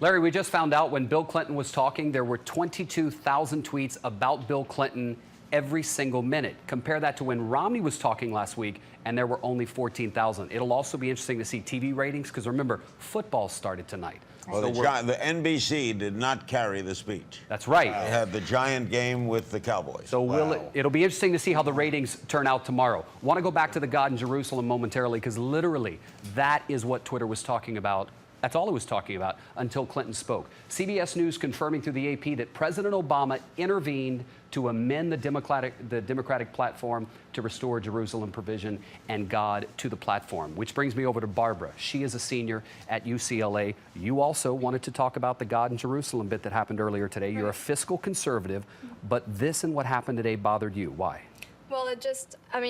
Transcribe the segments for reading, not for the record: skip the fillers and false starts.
Larry, we just found out when Bill Clinton was talking, there were 22,000 tweets about Bill Clinton every single minute. Compare that to when Romney was talking last week, and there were only 14,000. It'll also be interesting to see TV ratings, because remember, football started tonight. Well, the NBC did not carry the speech. That's right. They had the giant game with the Cowboys. So it'll be interesting to see how the ratings turn out tomorrow. Want to go back to the God in Jerusalem momentarily, because literally that is what Twitter was talking about. That's all it was talking about until Clinton spoke. CBS News confirming through the AP that President Obama intervened to amend the Democratic platform to restore Jerusalem provision and God to the platform. Which brings me over to Barbara. She is a senior at UCLA. You also wanted to talk about the God in Jerusalem bit that happened earlier today. You're a fiscal conservative, but this and what happened today bothered you. Why? Well,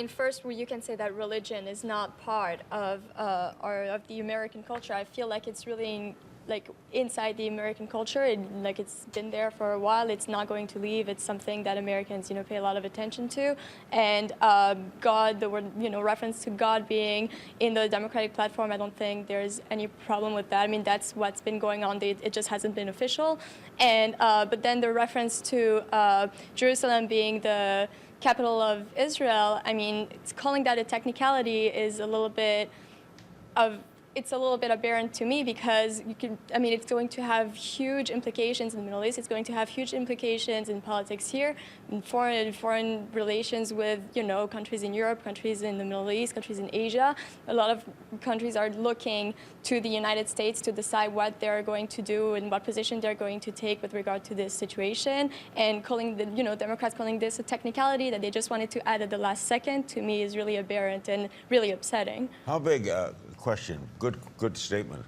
first you can say that religion is not part of the American culture. I feel like it's really inside the American culture. It's been there for a while. It's not going to leave. It's something that Americans, pay a lot of attention to. And God, the word, reference to God being in the Democratic platform, I don't think there's any problem with that. I mean, that's what's been going on. It just hasn't been official. And but then the reference to Jerusalem being the capital of Israel, calling that a technicality is a little bit aberrant to me, because it's going to have huge implications in the Middle East. It's going to have huge implications in politics here, in foreign relations with, countries in Europe, countries in the Middle East, countries in Asia. A lot of countries are looking to the United States to decide what they're going to do and what position they're going to take with regard to this situation. And calling the, Democrats calling this a technicality that they just wanted to add at the last second, to me is really aberrant and really upsetting. How big? Question. Good statement.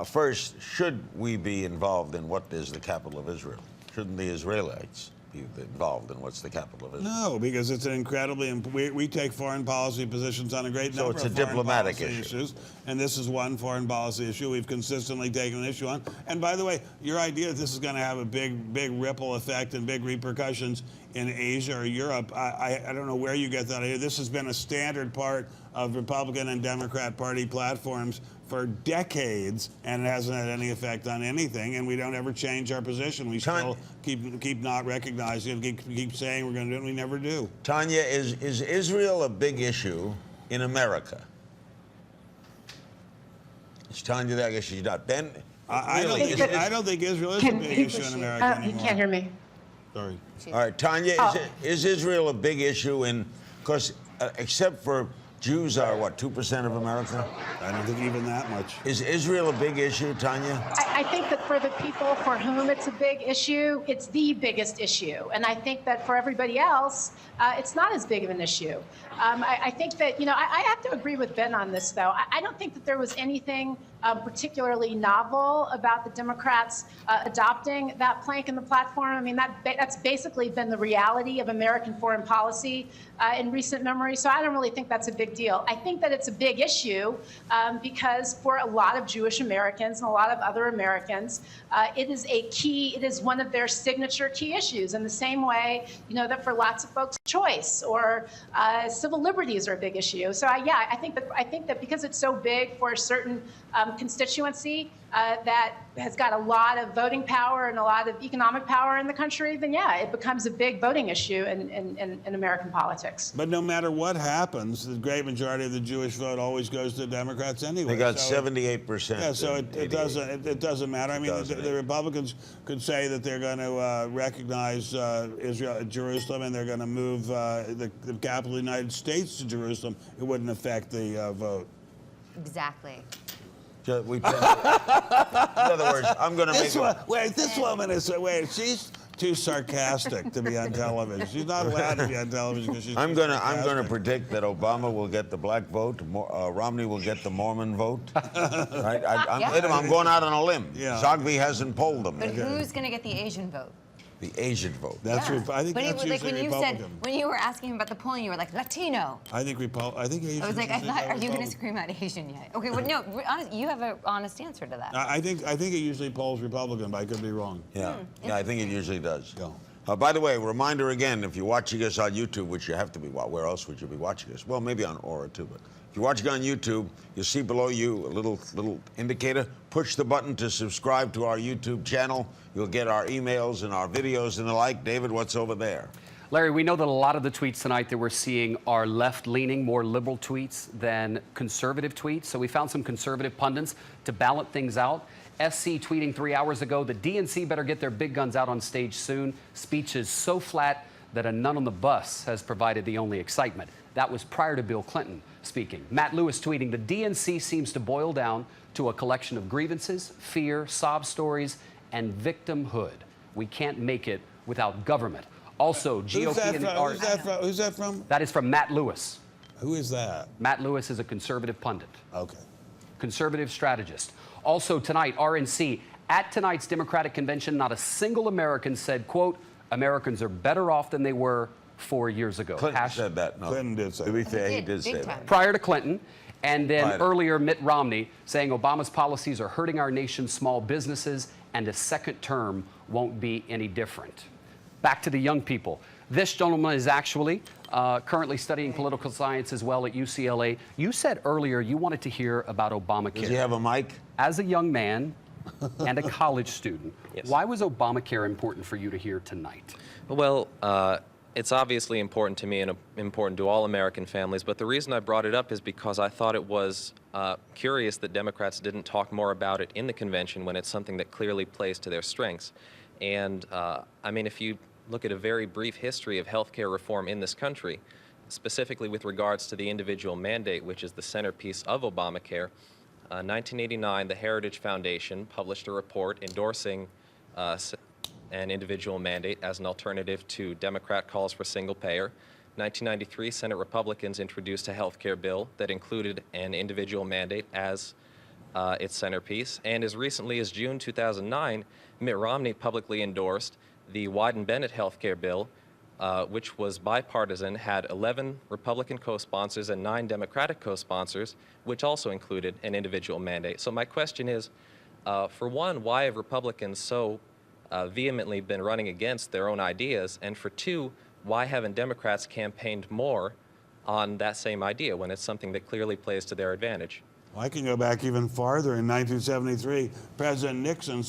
First, should we be involved in what is the capital of Israel? Shouldn't the Israelites be involved in what's the capital of Israel? No, because it's an incredibly we take foreign policy positions on a great number of foreign diplomatic issues, and this is one foreign policy issue we've consistently taken an issue on. And by the way, your idea that this is going to have a big ripple effect and big repercussions in Asia or Europe, I don't know where you get that idea. This has been a standard part of Republican and Democrat Party platforms for decades, and it hasn't had any effect on anything, and we don't ever change our position. We still keep not recognizing it, keep saying we're going to do it, and we never do. Tanya, is Israel a big issue in America? Is Tanya there? I guess she's not. Ben? I don't think Israel is a big issue in America anymore. You can't hear me. Sorry. All right, Tanya, is Israel a big issue in, because except for Jews are, what, 2% of America? I don't think even that much. Is Israel a big issue, Tanya? I think that for the people for whom it's a big issue, it's the biggest issue. And I think that for everybody else, it's not as big of an issue. I think that, I have to agree with Ben on this, though. I don't think that there was anything particularly novel about the Democrats adopting that plank in the platform. I mean, that's basically been the reality of American foreign policy in recent memory. So I don't really think that's a big deal. I think that it's a big issue because for a lot of Jewish Americans and a lot of other Americans, it is one of their signature key issues, in the same way, that for lots of folks, choice or civil liberties are a big issue. So yeah, I think that because it's so big for a certain constituency that has got a lot of voting power and a lot of economic power in the country, then yeah, it becomes a big voting issue in American politics. But no matter what happens, the great majority of the Jewish vote always goes to the Democrats anyway. They got 78%. Yeah, so it doesn't matter. I mean, the Republicans could say that they're going to recognize Israel, Jerusalem, and they're going to move the capital of the United States to Jerusalem. It wouldn't affect the vote. Exactly. In other words, I'm going to make this woman is she's too sarcastic to be on television. She's not allowed to be on television because she's. I'm going to predict that Obama will get the black vote, Romney will get the Mormon vote. Right? I'm going out on a limb. Yeah. Zogby hasn't polled them. But who's going to get the Asian vote? The Asian vote. That's I think that's usually Republican. When you were asking him about the polling, you were like Latino. I think Asian. I was like, are you going to scream out Asian yet? Okay, well, no, you have an honest answer to that. I think it usually polls Republican, but I could be wrong. Yeah, yeah, I think it usually does. Yeah. By the way, reminder again, if you're watching us on YouTube, which you have to be, where else would you be watching us? Well, maybe on Aura too, but If you're watching on YouTube, you'll see below you a little indicator. Push the button to subscribe to our YouTube channel. You'll get our emails and our videos and the like. David, what's over there? Larry, we know that a lot of the tweets tonight that we're seeing are left-leaning, more liberal tweets than conservative tweets. So we found some conservative pundits to balance things out. SC tweeting 3 hours ago, the DNC better get their big guns out on stage soon. Speech is so flat that a nun on the bus has provided the only excitement. That was prior to Bill Clinton speaking. Matt Lewis tweeting, the DNC seems to boil down to a collection of grievances, fear, sob stories, and victimhood. We can't make it without government. Also, GOP and Who's that from? That is from Matt Lewis. Who is that? Matt Lewis is a conservative pundit. Okay. Conservative strategist. Also tonight, RNC, at tonight's Democratic convention, not a single American said, quote, Americans are better off than they were 4 years ago. Clinton said that. No. Clinton did say that. To be fair, he did Big say time. that. Prior to Clinton, and then Right. earlier Mitt Romney saying Obama's policies are hurting our nation's small businesses and a second term won't be any different. Back to the young people. This gentleman is actually currently studying political science as well at UCLA. You said earlier you wanted to hear about Obamacare. Does he have a mic? As a young man and a college student, Yes. why was Obamacare important for you to hear tonight? Well, it's obviously important to me and important to all American families, but the reason I brought it up is because I thought it was curious that Democrats didn't talk more about it in the convention when it's something that clearly plays to their strengths. And I mean, if you look at a very brief history of healthcare reform in this country, specifically with regards to the individual mandate, which is the centerpiece of Obamacare, 1989, the Heritage Foundation published a report endorsing an individual mandate as an alternative to Democrat calls for single payer. 1993, Senate Republicans introduced a health care bill that included an individual mandate as its centerpiece. And as recently as June 2009, Mitt Romney publicly endorsed the Wyden-Bennett health care bill, which was bipartisan, had 11 Republican co-sponsors and 9 Democratic co-sponsors, which also included an individual mandate. So my question is, for one, why have Republicans so vehemently been running against their own ideas? And for two, why haven't Democrats campaigned more on that same idea when it's something that clearly plays to their advantage? Well, I can go back even farther. In 1973, President Nixon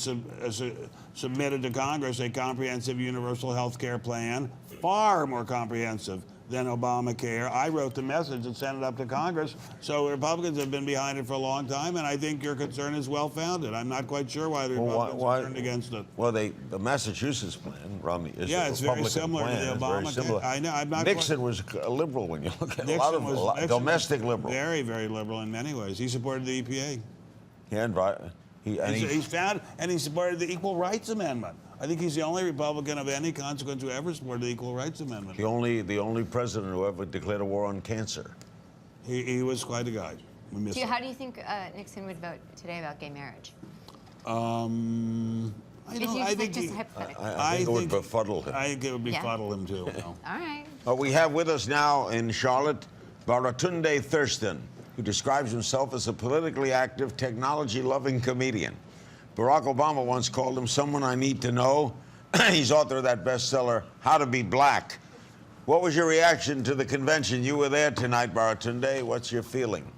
submitted to Congress a comprehensive universal health care plan, far more comprehensive than Obamacare. I wrote the message and sent it up to Congress. So Republicans have been behind it for a long time, and I think your concern is well-founded. I'm not quite sure why the Republicans turned against it. Well, the Massachusetts plan, Romney, is Yeah, a it's very Republican similar to plan. the It's very Obamacare. similar. I know, I'm not Nixon quite- was a liberal when you look at Nixon a lot of Nixon domestic was liberal. Very, very liberal in many ways. He supported the EPA. He supported the Equal Rights Amendment. I think he's the only Republican of any consequence who ever supported the Equal Rights Amendment. the only president who ever declared a war on cancer. He was quite a guy. We miss him. How do you think Nixon would vote today about gay marriage? I think Just hypothetically. I think it would befuddle him. I think it would Yeah. befuddle him too. No. All right. We have with us now in Charlotte, Baratunde Thurston, who describes himself as a politically active, technology-loving comedian. Barack Obama once called him someone I need to know. He's author of that bestseller, How to Be Black. What was your reaction to the convention? You were there tonight, Baratunde. What's your feeling?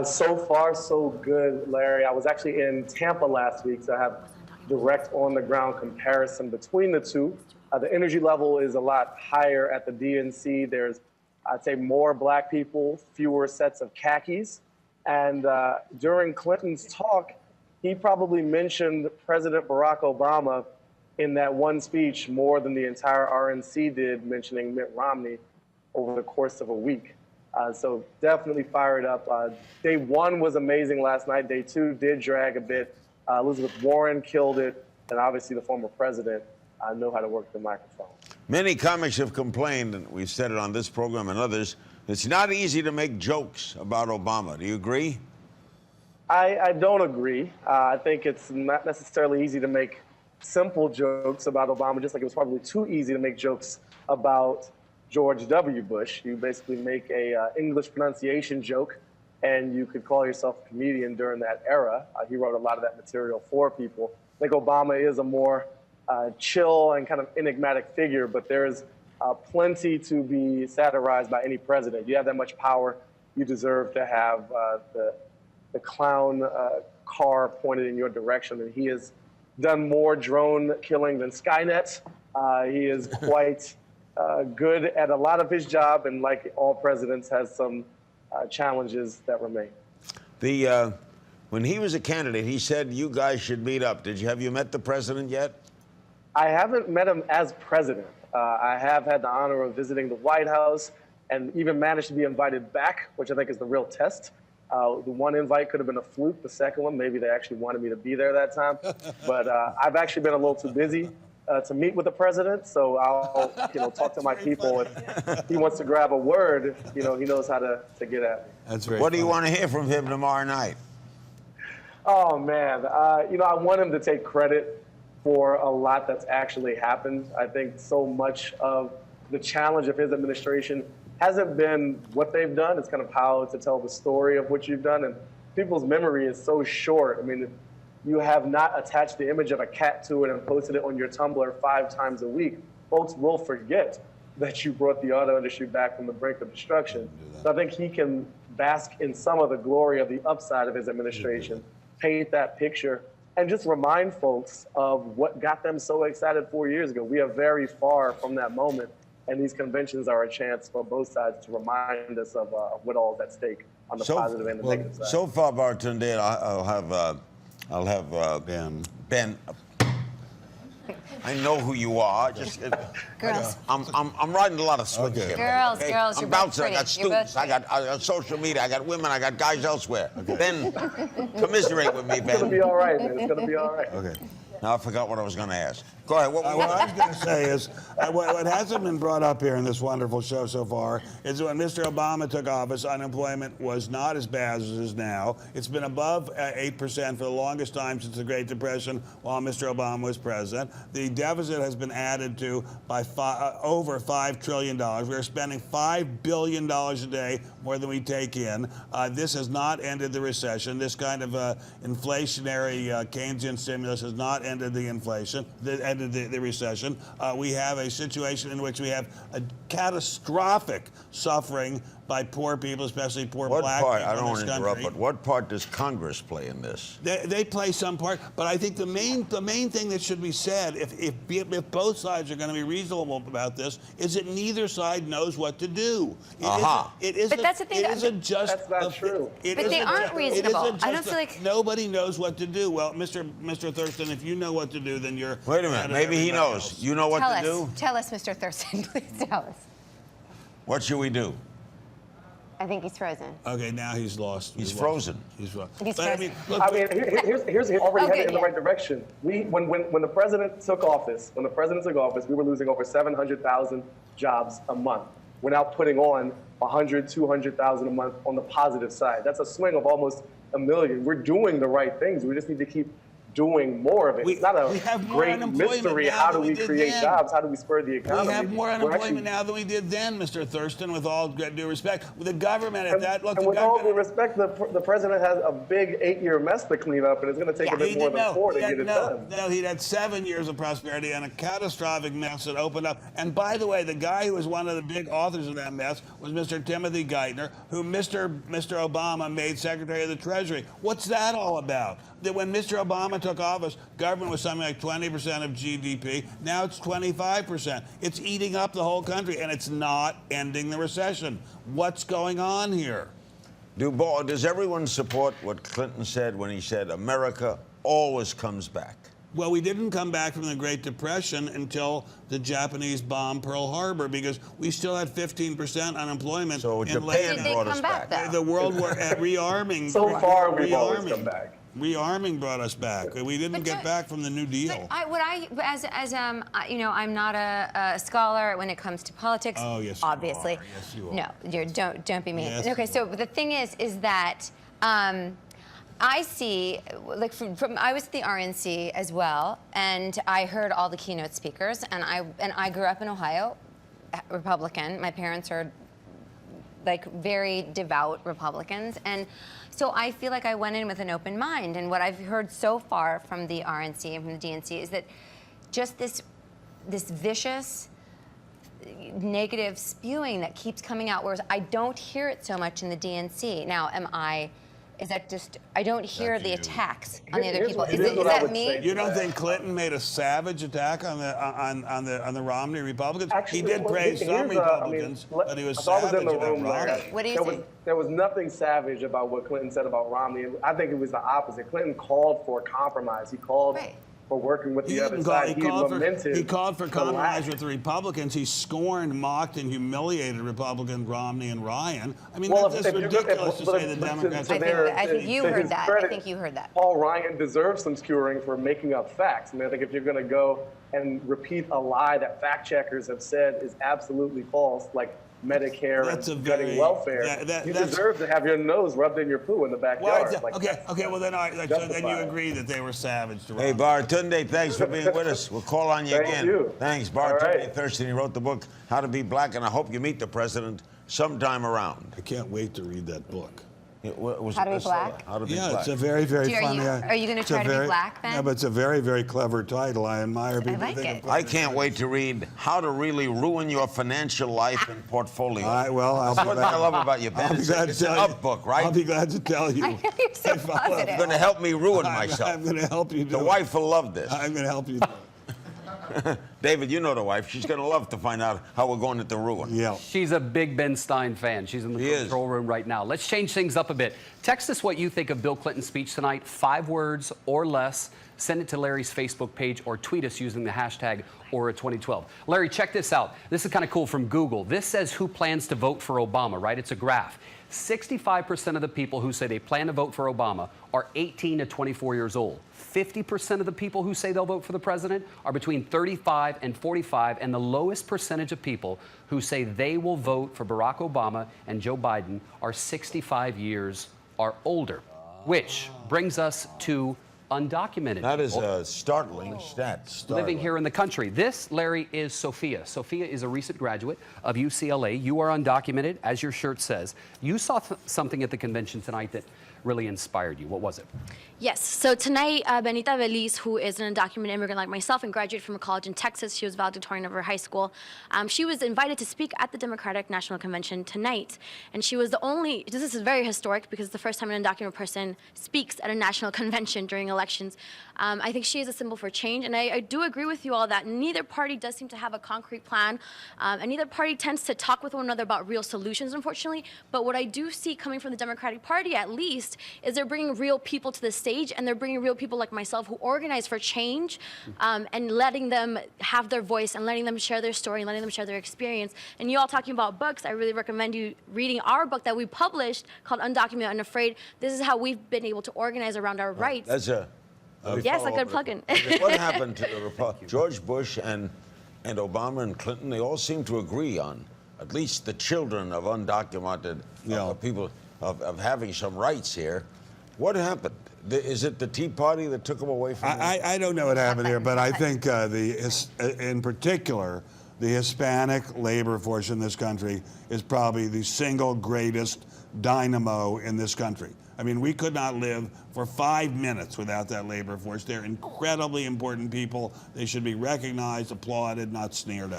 So far, so good, Larry. I was actually in Tampa last week, so I have direct on-the-ground comparison between the two. The energy level is a lot higher at the DNC. There's, I'd say, more black people, fewer sets of khakis. And during Clinton's talk, he probably mentioned President Barack Obama in that one speech more than the entire RNC did, mentioning Mitt Romney over the course of a week. So definitely fired up. Day one was amazing last night. Day two did drag a bit. Elizabeth Warren killed it. And obviously the former president know how to work the microphone. Many comics have complained, and we've said it on this program and others, it's not easy to make jokes about Obama. Do you agree? I don't agree. I think it's not necessarily easy to make simple jokes about Obama, just like it was probably too easy to make jokes about George W. Bush. You basically make a English pronunciation joke, and you could call yourself a comedian during that era. He wrote a lot of that material for people. I think Obama is a more chill and kind of enigmatic figure, but there is plenty to be satirized by any president. You have that much power, you deserve to have the clown car pointed in your direction. And he has done more drone killing than Skynet. He is quite good at a lot of his job, and like all presidents, has some challenges that remain. When he was a candidate, he said you guys should meet up. Have you met the president yet? I haven't met him as president. I have had the honor of visiting the White House and even managed to be invited back, which I think is the real test. The one invite could have been a fluke. The second one, maybe they actually wanted me to be there that time. But I've actually been a little too busy to meet with the president. So I'll talk to my people. If he wants to grab a word, he knows how to get at me. That's very What do you funny. want to hear from him tomorrow night? Oh, man. I want him to take credit for a lot that's actually happened. I think so much of the challenge of his administration hasn't been what they've done. It's kind of how to tell the story of what you've done. And people's memory is so short. I mean, if you have not attached the image of a cat to it and posted it on your Tumblr 5 times a week, folks will forget that you brought the auto industry back from the brink of destruction. So I think he can bask in some of the glory of the upside of his administration, paint that picture, and just remind folks of what got them so excited 4 years ago. We are very far from that moment, and these conventions are a chance for both sides to remind us of what all is at stake on the positive and the negative side. So far, Bartunde, I'll have Ben. I know who you are. Just Girls. I'm riding a lot of switch here. Girls, okay? girls, I'm you're both bouncing. I got pretty. You're both students. I got social media. I got women. I got guys elsewhere. Ben, commiserate with me, It's going to Ben. be all right, man. It's going to be all right. Okay. Now I forgot what I was going to ask. Go ahead. What What I was going to say is, what hasn't been brought up here in this wonderful show so far is when Mr. Obama took office, unemployment was not as bad as it is now. It's been above 8% for the longest time since the Great Depression while Mr. Obama was president. The deficit has been added to by over $5 trillion. We're spending $5 billion a day more than we take in. This has not ended the recession. This kind of inflationary Keynesian stimulus has not ended the inflation, ended the recession. We have a situation in which we have a catastrophic suffering by poor people, especially poor black people in this country. I don't want to interrupt, but what part does Congress play in this? They play some part, but I think the main thing that should be said, if both sides are going to be reasonable about this, is that neither side knows what to do. But that's the thing. That's not true. But they aren't reasonable. I don't feel like nobody knows what to do. Well, Mr. Thurston, if you know what to do, then you're. Wait a minute. Maybe he knows. You know what to do? Tell us, Mr. Thurston, please tell us. What should we do? I think he's frozen. Okay, now he's lost. He's frozen. He's frozen. He's But, frozen. Here's already Okay, headed in the yeah. right direction. When the president took office, we were losing over 700,000 jobs a month. We're now putting on 100, 200,000 a month on the positive side. That's a swing of almost 1 million. We're doing the right things. We just need to keep doing more of it. It's not we a have more great unemployment mystery. now How do than we we did create then. jobs? How do we spur the economy? We have more We're unemployment actually- now than we did then, Mr. Thurston, with all due respect. The government at that, look, and the with all due government. respect, the president has a big 8-year mess to clean up, and it's going to take a bit more than 4 to get it done. No, he'd had 7 years of prosperity and a catastrophic mess that opened up. And by the way, the guy who was one of the big authors of that mess was Mr. Timothy Geithner, who Mr. Obama made Secretary of the Treasury. What's that all about? That when Mr. Obama took office, government was something like 20% of GDP. Now it's 25%. It's eating up the whole country, and it's not ending the recession. What's going on here? Does everyone support what Clinton said when he said America always comes back? Well, we didn't come back from the Great Depression until the Japanese bombed Pearl Harbor because we still had 15% unemployment. So in Japan Did they brought us come back, back. though? The World War rearming. So far, we've always rearming. come back. Rearming brought us back. We didn't But get don't- back from the New Deal. I'm not a scholar when it comes to politics. Oh, yes, you obviously. are. Yes, you are. No, don't be mean. Yes, okay, you so the thing is that I see, like, I was at the RNC as well, and I heard all the keynote speakers, and I grew up in Ohio, Republican. My parents are like very devout Republicans, and so I feel like I went in with an open mind. And what I've heard so far from the RNC and from the DNC is that just this vicious negative spewing that keeps coming out, whereas I don't hear it so much in the DNC. Now, is that just, I don't hear the attacks on the other people. Is that me? You don't think Clinton made a savage attack on the Romney Republicans? Actually, he did praise some Republicans, but he was savage about Romney. What do you think? There was nothing savage about what Clinton said about Romney. I think it was the opposite. Clinton called for compromise. He called for working with the other side. He called for compromise with the Republicans. He scorned, mocked, and humiliated Republicans Romney and Ryan. I mean, that's just ridiculous to say the Democrats. I think you heard that. I think you heard that. Paul Ryan deserves some skewering for making up facts. I mean, I think if you're going to go and repeat a lie that fact checkers have said is absolutely false, like Medicare and gutting welfare, you deserve to have your nose rubbed in your poo in the backyard. Well, then you agree that they were savage. Hey, Baratunde, thanks for being with us. We'll call on you again. Thank you. Thanks, Baratunde Thurston. He wrote the book, How to Be Black, and I hope you meet the president sometime around. I can't wait to read that book. How to Be Black? How to Be Black. It's a very, very funny. Are you going to try to be black, Ben? Yeah, but it's a very, very clever title. I admire people. I like it. I can't wait to read How to Really Ruin Your Financial Life and Portfolio. I'll That's what I love about you, Ben. It's an up book, right? I'll be glad to tell you. I know you're so positive. You're going to help me ruin myself. I'm going to help you do The wife will love this. I'm going to help you do it. David, you know the wife. She's going to love to find out how we're going into ruin. Yeah. She's a big Ben Stein fan. She's in the control room right now. Let's change things up a bit. Text us what you think of Bill Clinton's speech tonight. 5 words or less. Send it to Larry's Facebook page or tweet us using the hashtag #Aura2012. Larry, check this out. This is kind of cool from Google. This says who plans to vote for Obama, right? It's a graph. 65% of the people who say they plan to vote for Obama are 18 to 24 years old. 50% of the people who say they'll vote for the president are between 35 and 45, and the lowest percentage of people who say they will vote for Barack Obama and Joe Biden are 65 years or older, which brings us to undocumented. That is a startling stat. Living here in the country. This, Larry, is Sophia. Sophia is a recent graduate of UCLA. You are undocumented, as your shirt says. You saw something at the convention tonight that really inspired you. What was it? Yes. So tonight, Benita Beliz, who is an undocumented immigrant like myself and graduated from a college in Texas, she was valedictorian of her high school. She was invited to speak at the Democratic National Convention tonight. And she was the only, this is very historic because it's the first time an undocumented person speaks at a national convention during elections. I think she is a symbol for change. And I do agree with you all that neither party does seem to have a concrete plan. And neither party tends to talk with one another about real solutions, unfortunately. But what I do see coming from the Democratic Party, at least, is they're bringing real people to the stage, and they're bringing real people like myself who organize for change, and letting them have their voice and letting them share their story and letting them share their experience. And you all talking about books, I really recommend you reading our book that we published called Undocumented Unafraid. This is how we've been able to organize around our rights. That's a... yes, I could plug in. What happened to the George Bush and Obama and Clinton? They all seem to agree on at least the children of undocumented people of having some rights here. What happened? Is it the Tea Party that took them away from them? I don't know what happened here, but I think in particular, the Hispanic labor force in this country is probably the single greatest dynamo in this country. I mean, we could not live for 5 minutes without that labor force. They're incredibly important people. They should be recognized, applauded, not sneered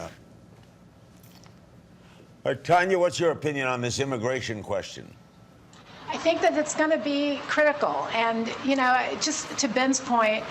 at. Tanya, what's your opinion on this immigration question? I think that it's going to be critical. And, you know, just to Ben's point,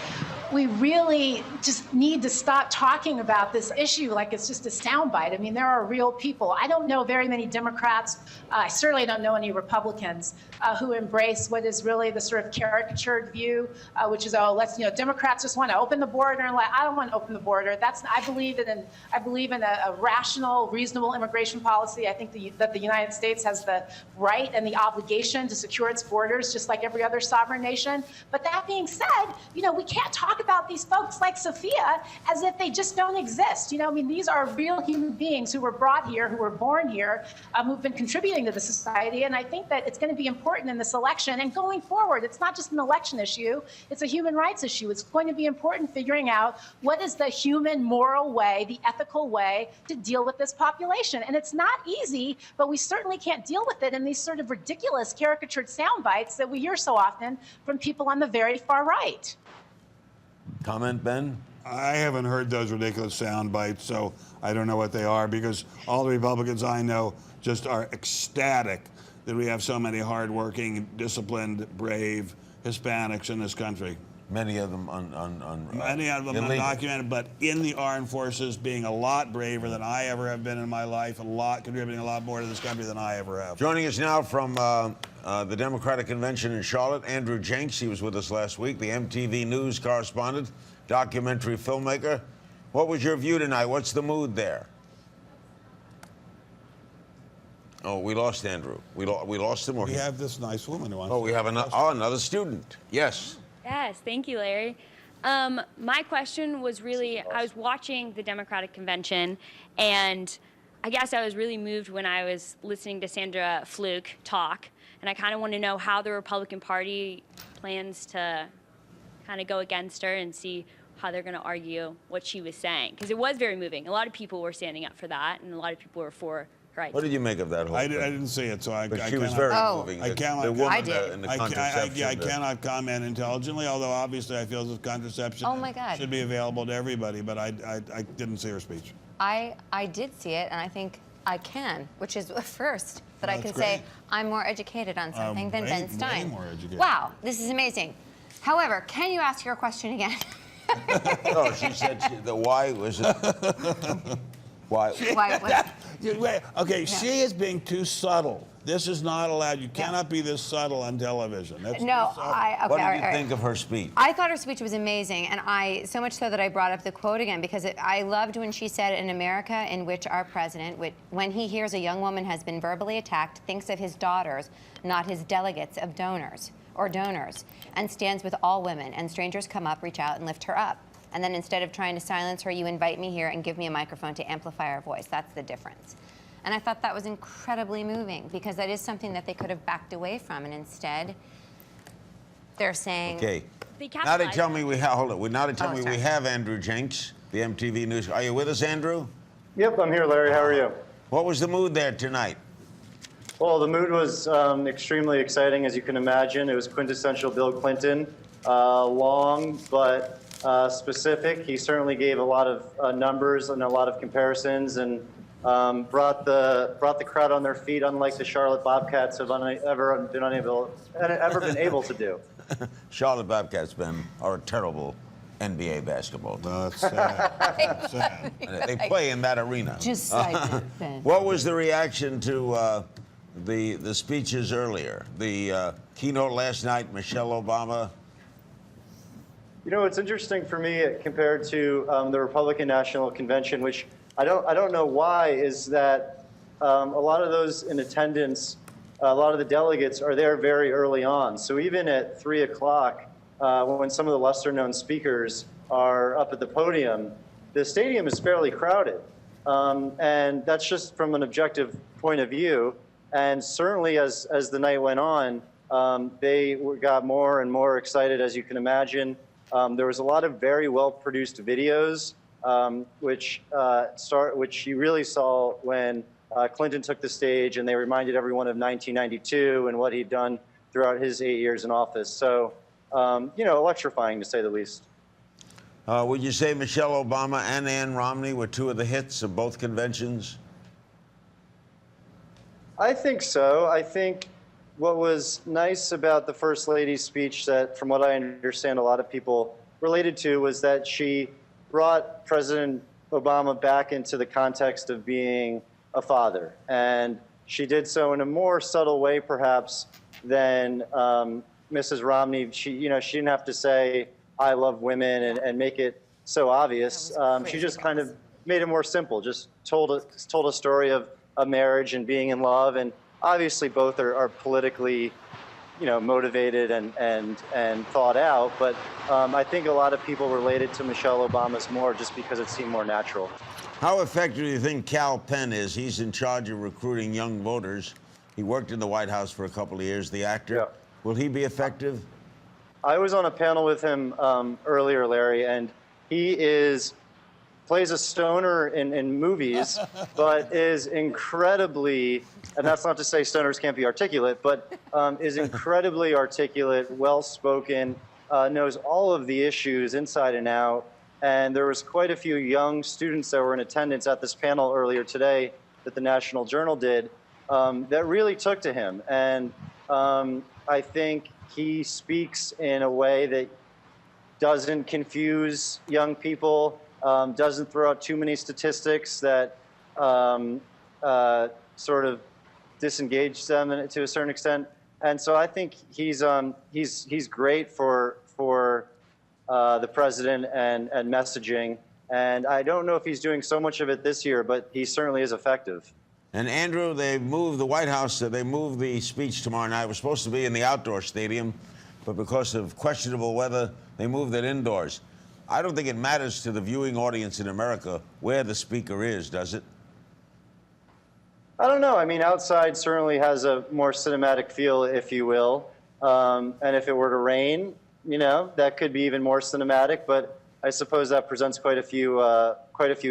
we really just need to stop talking about this issue like it's just a soundbite. I mean, there are real people. I don't know very many Democrats. I certainly don't know any Republicans who embrace what is really the sort of caricatured view, which is, oh, let's, you know, Democrats just want to open the border, and like, I don't want to open the border. I believe in a rational, reasonable immigration policy. I think that the United States has the right and the obligation to secure its borders, just like every other sovereign nation. But that being said, you know, we can't talk about these folks like Sophia as if they just don't exist. You know, I mean, these are real human beings who were brought here, who were born here, who've been contributing to the society. And I think that it's going to be important in this election and going forward. It's not just an election issue, it's a human rights issue. It's going to be important figuring out what is the human, moral way, the ethical way to deal with this population. And it's not easy, but we certainly can't deal with it in these sort of ridiculous caricatured sound bites that we hear so often from people on the very far right. Comment, Ben? I haven't heard those ridiculous sound bites, so I don't know what they are, because all the Republicans I know just are ecstatic that we have so many hardworking, disciplined, brave Hispanics in this country. Many of them Many of them illegal. undocumented, but in the armed forces, being a lot braver than I ever have been in my life, contributing a lot more to this country than I ever have. Joining us now from the Democratic Convention in Charlotte, Andrew Jenks. He was with us last week, the MTV News Correspondent, documentary filmmaker. What was your view tonight? What's the mood there? Oh, we lost Andrew. We lost him. Or We have this nice woman who wants we have another student. Yes. Yes, thank you, Larry. My question was really, I was watching the Democratic Convention, and I guess I was really moved when I was listening to Sandra Fluke talk, and I kind of want to know how the Republican Party plans to kind of go against her and see how they're going to argue what she was saying, because it was very moving. A lot of people were standing up for that, and a lot of people were for her idea. What did you make of that whole I thing? didn't see it, so I But I she was cannot- very Oh. moving. I cannot- The woman I did. in the I contraception. cannot comment intelligently, although obviously I feel that contraception Oh, my God. should be available to everybody, but I didn't see her speech. I did see it, and I think I can, which is a first that I That's can say great. I'm more educated on something than way- Ben way Stein. more educated. Wow, this is amazing. However, can you ask your question again? Oh, she said the why was it? Why? Why? Okay, she is being too subtle. This is not allowed. You cannot be this subtle on television. That's No, too subtle. okay, What all did you right. think of her speech? I thought her speech was amazing, and so much so that I brought up the quote again, because I loved when she said, "In America, in which our president, when he hears a young woman has been verbally attacked, thinks of his daughters, not his delegates of donors, and stands with all women, and strangers come up, reach out, and lift her up. And then instead of trying to silence her, you invite me here and give me a microphone to amplify our voice. That's the difference." And I thought that was incredibly moving, because that is something that they could have backed away from, and instead they're saying, Okay. They Now they capitalized tell on me it. we have. Hold it. Now they tell Oh, me sorry. we have Andrew Jenks, the MTV News. Are you with us, Andrew? Yep, I'm here, Larry. How are you? What was the mood there tonight? Well, the mood was extremely exciting, as you can imagine. It was quintessential Bill Clinton, long but specific. He certainly gave a lot of numbers and a lot of comparisons, and brought the crowd on their feet, unlike the Charlotte Bobcats have ever been able to do. Charlotte Bobcats, Ben, are a terrible NBA basketball team. That's sad. That's sad. They play in that arena. just like Ben. What was the reaction to the speeches earlier? The keynote last night, Michelle Obama. You know, it's interesting for me compared to the Republican National Convention, which I don't know why, is that a lot of those in attendance, a lot of the delegates are there very early on. So even at 3 o'clock, when some of the lesser-known speakers are up at the podium, the stadium is fairly crowded. And that's just from an objective point of view. And certainly as the night went on, they got more and more excited, as you can imagine. There was a lot of very well-produced videos, which you really saw when Clinton took the stage, and they reminded everyone of 1992 and what he'd done throughout his 8 years in office. So, you know, electrifying to say the least. Would you say Michelle Obama and Ann Romney were two of the hits of both conventions? I think so. I think what was nice about the First Lady's speech that, from what I understand, a lot of people related to, was that she brought President Obama back into the context of being a father. And she did so in a more subtle way, perhaps, than Mrs. Romney. She didn't have to say, "I love women," and make it so obvious. She just kind of made it more simple, just told a story of a marriage and being in love. And obviously both are politically, motivated and thought out. But I think a lot of people related to Michelle Obama's more just because it seemed more natural. How effective do you think Cal Penn is? He's in charge of recruiting young voters. He worked in the White House for a couple of years, the actor. Yeah. Will he be effective? I was on a panel with him earlier, Larry, and he plays a stoner in movies, but is incredibly, and that's not to say stoners can't be articulate, but is incredibly articulate, well-spoken, knows all of the issues inside and out, And there was quite a few young students that were in attendance at this panel earlier today that the National Journal did that really took to him. And I think he speaks in a way that doesn't confuse young people, doesn't throw out too many statistics that sort of disengage them to a certain extent. And so I think he's great for the president and messaging. And I don't know if he's doing so much of it this year, but he certainly is effective. And Andrew, they moved the White House, they moved the speech tomorrow night. It was supposed to be in the outdoor stadium, but because of questionable weather, they moved it indoors. I don't think it matters to the viewing audience in America where the speaker is, does it? I don't know. I mean, outside certainly has a more cinematic feel, if you will. And if it were to rain, you know, that could be even more cinematic. But I suppose that presents quite a few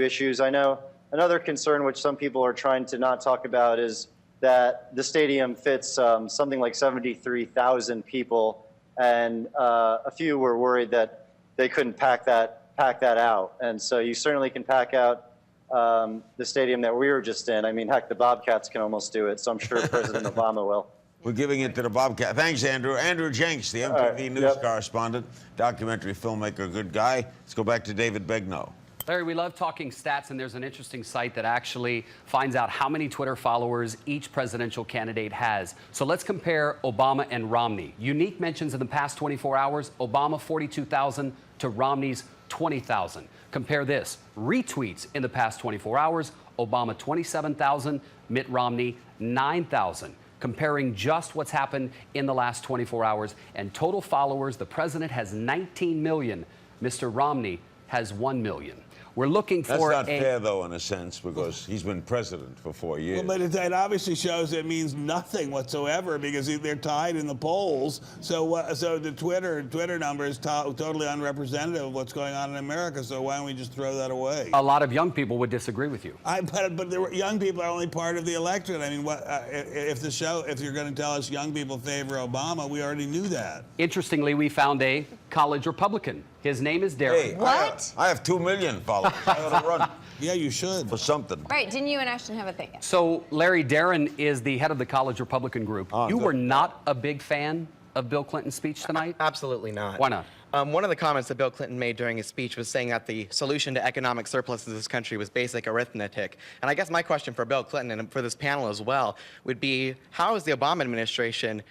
issues. I know another concern, which some people are trying to not talk about, is that the stadium fits something like 73,000 people, and a few were worried that they couldn't pack that out. And so you certainly can pack out the stadium that we were just in. I mean, heck, the Bobcats can almost do it. So I'm sure President Obama will. We're giving it to the Bobcat. Thanks, Andrew. Andrew Jenks, the MTV News Correspondent, documentary filmmaker, good guy. Let's go back to David Begnaud. Larry, we love talking stats, and there's an interesting site that actually finds out how many Twitter followers each presidential candidate has. So let's compare Obama and Romney. Unique mentions in the past 24 hours, Obama 42,000 to Romney's 20,000. Compare this, retweets in the past 24 hours, Obama 27,000, Mitt Romney 9,000. Comparing just what's happened in the last 24 hours, and total followers, the president has 19 million. Mr. Romney has 1 million. We're looking for That's not fair, though, in a sense, because he's been president for 4 years. Well, but it obviously shows it means nothing whatsoever because they're tied in the polls. So the Twitter number is totally unrepresentative of what's going on in America. So why don't we just throw that away? A lot of young people would disagree with you. But the young people are only part of the electorate. I mean, if you're going to tell us young people favor Obama, we already knew that. Interestingly, we found a college Republican. His name is Darren. Hey, What? I have 2 million followers. I ought to run Yeah, you should. for something. Right, didn't you and Ashton have a thing? So, Larry, Darren is the head of the college Republican group. You were not a big fan of Bill Clinton's speech tonight? Absolutely not. Why not? One of the comments that Bill Clinton made during his speech was saying that the solution to economic surplus of this country was basic arithmetic. And I guess my question for Bill Clinton and for this panel as well would be, how is the Obama administration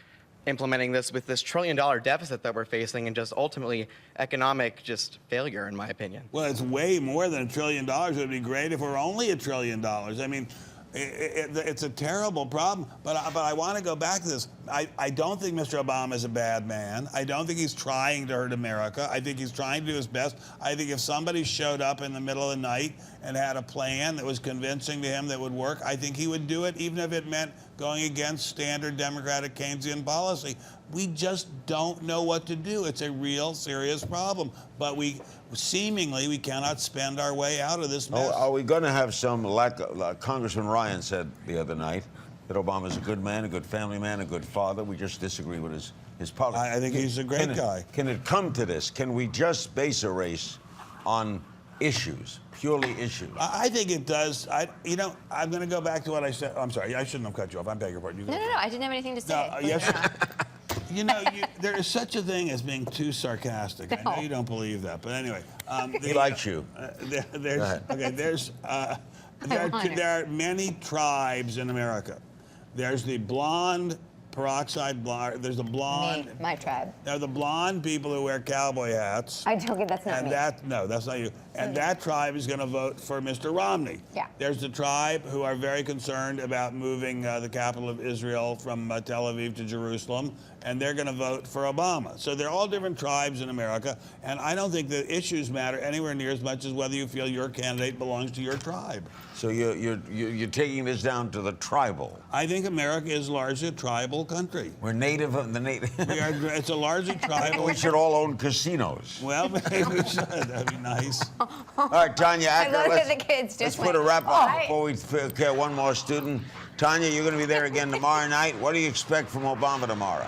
implementing this with this $1 trillion deficit that we're facing and just ultimately economic failure, in my opinion? Well, it's way more than $1 trillion. It would be great if we're only $1 trillion. I mean, it's a terrible problem. But I want to go back to this. I don't think Mr. Obama is a bad man. I don't think he's trying to hurt America. I think he's trying to do his best. I think if somebody showed up in the middle of the night and had a plan that was convincing to him that would work, I think he would do it, even if it meant going against standard Democratic Keynesian policy. We just don't know what to do. It's a real serious problem. But we cannot spend our way out of this mess. Are we going to have some, like Congressman Ryan said the other night, that Obama's a good man, a good family man, a good father? We just disagree with his politics. I think he's a great guy. Can it come to this? Can we just base a race on issues, purely issues? I think it does. I'm going to go back to what I said. I'm sorry, I shouldn't have cut you off. I'm begging your pardon. No, I didn't have anything to say. No, yes. There is such a thing as being too sarcastic. I know you don't believe that, but anyway. He likes you. There are many tribes in America. There's the blonde, peroxide blonde. There's the blonde. Me, my tribe. There are the blonde people who wear cowboy hats. I told you that's not me. No, that's not you. And that tribe is going to vote for Mr. Romney. Yeah. There's the tribe who are very concerned about moving the capital of Israel from Tel Aviv to Jerusalem, and they're going to vote for Obama. So they're all different tribes in America, and I don't think the issues matter anywhere near as much as whether you feel your candidate belongs to your tribe. So you're taking this down to the tribal. I think America is largely a tribal country. We're native of the native. It's a largely tribal. We should all own casinos. Well, maybe we should. That'd be nice. All right, Tanya Acker, I look at the kids let's just put a wrap on before we get one more student. Tanya, you're going to be there again tomorrow night. What do you expect from Obama tomorrow?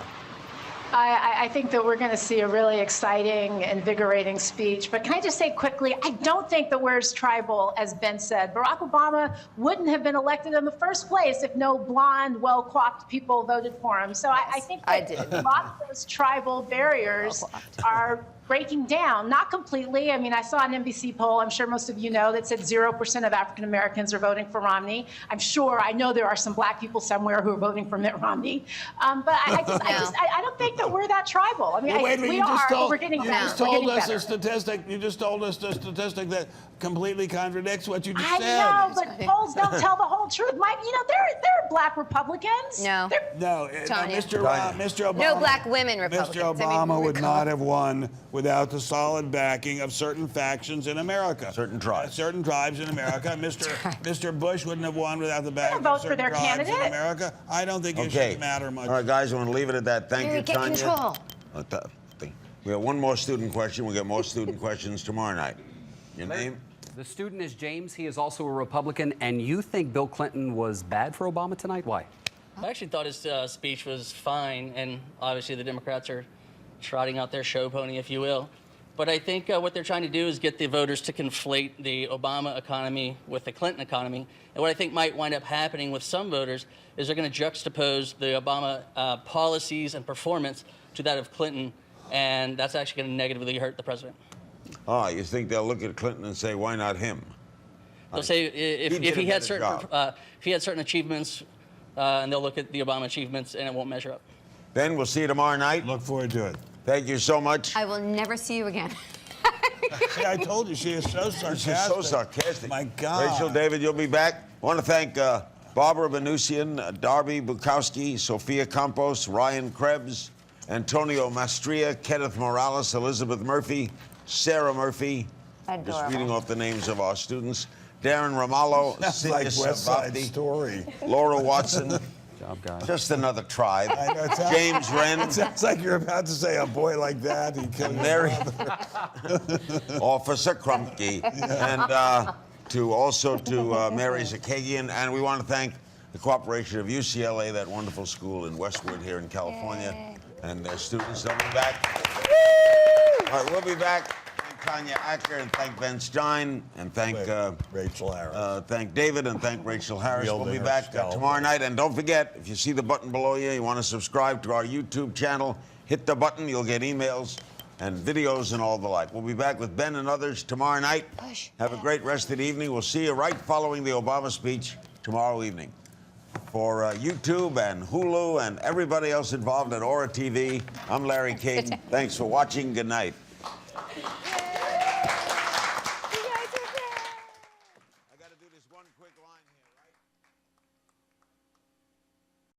I think that we're going to see a really exciting, invigorating speech. But can I just say quickly, I don't think the word's tribal, as Ben said. Barack Obama wouldn't have been elected in the first place if no blonde, well-coiffed people voted for him. So I think that a lot of those tribal barriers are breaking down, not completely. I mean, I saw an NBC poll, I'm sure most of you know, that said 0% of African Americans are voting for Romney. I know there are some black people somewhere who are voting for Mitt Romney. But I don't think that we're that tribal. I mean, Well, wait a minute, you just told, we're getting better. you just told us a statistic. You just told us a statistic that completely contradicts what you just said. I know, but polls don't tell the whole truth. There are black Republicans. No. Mr. Obama. No black women Republicans. Mr. Obama would not have won without the solid backing of certain factions in America. Certain tribes. Certain tribes in America. Mr. Bush wouldn't have won without the backing of certain tribes in America. I don't think issues matter much. All right, guys, I want to leave it at that. Thank you, get Tanya. control. We have one more student question. We'll get more student questions tomorrow night. Your name? The student is James. He is also a Republican. And you think Bill Clinton was bad for Obama tonight? Why? I actually thought his speech was fine, and obviously the Democrats are trotting out their show pony, if you will. But I think what they're trying to do is get the voters to conflate the Obama economy with the Clinton economy. And what I think might wind up happening with some voters is they're going to juxtapose the Obama policies and performance to that of Clinton, and that's actually going to negatively hurt the president. You think they'll look at Clinton and say, why not him? They'll say if he had certain achievements, and they'll look at the Obama achievements, and it won't measure up. Ben, we'll see you tomorrow night. Look forward to it. Thank you so much. I will never see you again. See, I told you, she is so sarcastic. She's so sarcastic. My God. Rachel, David, you'll be back. I want to thank Barbara Venusian, Darby Bukowski, Sophia Campos, Ryan Krebs, Antonio Mastria, Kenneth Morales, Elizabeth Murphy, Sarah Murphy. Adorable. Just reading off the names of our students. Darren Ramallo, That's like West Side Story. Laura Watson. Job, guys. Just another tribe. I know, James Wren. It sounds like you're about to say a boy like that. He killed Mary. Officer Krumke. And to Mary Zakagian. And we want to thank the cooperation of UCLA, that wonderful school in Westwood here in California, and their students. They'll be back. All right, we'll be back. Thank Tanya Acker, and thank Ben Stein, and thank Rachael Harris. thank David, and thank Rachael Harris. Real We'll be dinner back scalpel. tomorrow night. And don't forget, if you see the button below you want to subscribe to our YouTube channel, hit the button. You'll get emails and videos and all the like. We'll be back with Ben and others tomorrow night. Have a great rest of the evening. We'll see you right following the Obama speech tomorrow evening. For YouTube and Hulu and everybody else involved at Aura TV, I'm Larry Caden. Thanks for watching. Good night.